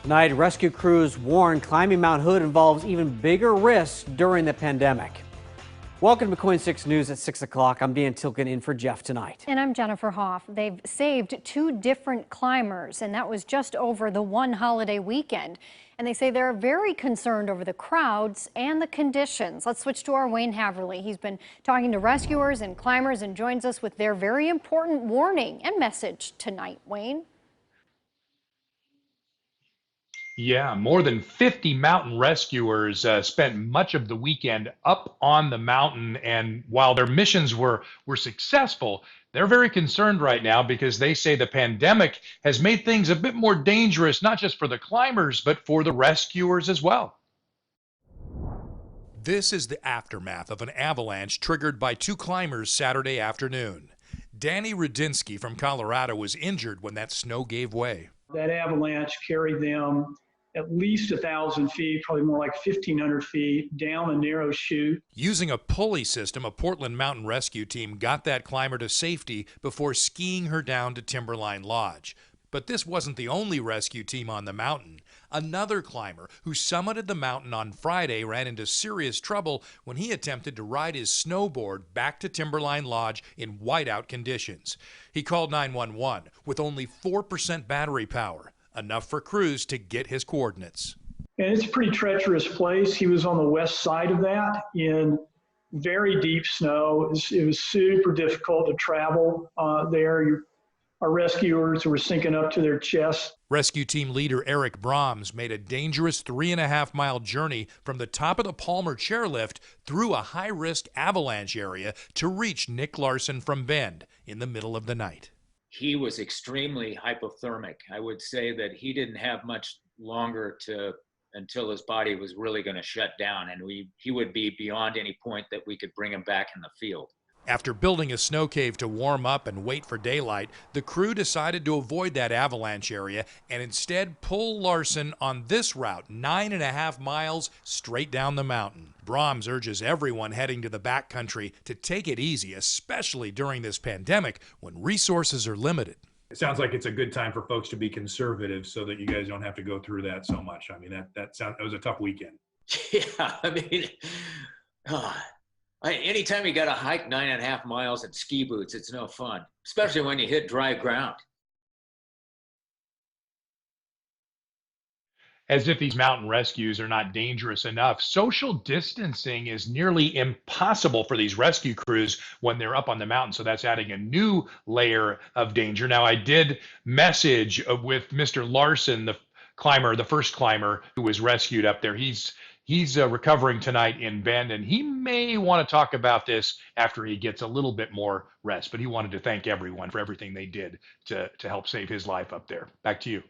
Tonight, rescue crews warn climbing Mount Hood involves even bigger risks during the pandemic. Welcome to KOIN 6 News at 6 o'clock. I'm Dan Tilkin in for Jeff tonight. And I'm Jennifer Hoff. They've saved 2 different climbers, and that was just over the one holiday weekend. And they say they're very concerned over the crowds and the conditions. Let's switch to our Wayne Haverly. He's been talking to rescuers and climbers and joins us with their very important warning and message tonight. Wayne? Yeah, more than 50 mountain rescuers spent much of the weekend up on the mountain. And while their missions were successful, they're very concerned right now because they say the pandemic has made things a bit more dangerous, not just for the climbers, but for the rescuers as well. This is the aftermath of an avalanche triggered by 2 climbers Saturday afternoon. Danny Rudinsky from Colorado was injured when that snow gave way. That avalanche carried them at least 1,000 feet, probably more like 1,500 feet, down a narrow chute. Using a pulley system, a Portland mountain rescue team got that climber to safety before skiing her down to Timberline Lodge. But this wasn't the only rescue team on the mountain. Another climber who summited the mountain on Friday ran into serious trouble when he attempted to ride his snowboard back to Timberline Lodge in whiteout conditions. He called 911 with only 4% battery power, enough for crews to get his coordinates. And it's a pretty treacherous place. He was on the west side of that in very deep snow. It was super difficult to travel there. Our rescuers were sinking up to their chests. Rescue team leader Eric Brahms made a dangerous 3.5-mile journey from the top of the Palmer chairlift through a high-risk avalanche area to reach Nick Larson from Bend in the middle of the night. He was extremely hypothermic. I would say that he didn't have much longer until his body was really going to shut down, and he would be beyond any point that we could bring him back in the field. After building a snow cave to warm up and wait for daylight, the crew decided to avoid that avalanche area and instead pull Larson on this route, 9.5 miles straight down the mountain. Brahms urges everyone heading to the backcountry to take it easy, especially during this pandemic when resources are limited. It sounds like it's a good time for folks to be conservative so that you guys don't have to go through that so much. I mean, that was a tough weekend. Yeah, I mean, anytime you got to hike 9.5 miles in ski boots, it's no fun, especially when you hit dry ground. As if these mountain rescues are not dangerous enough, social distancing is nearly impossible for these rescue crews when they're up on the mountain. So that's adding a new layer of danger. Now, I did message with Mr. Larson, the climber, the first climber who was rescued up there. He's recovering tonight in Bend, and he may want to talk about this after he gets a little bit more rest. But he wanted to thank everyone for everything they did to help save his life up there. Back to you.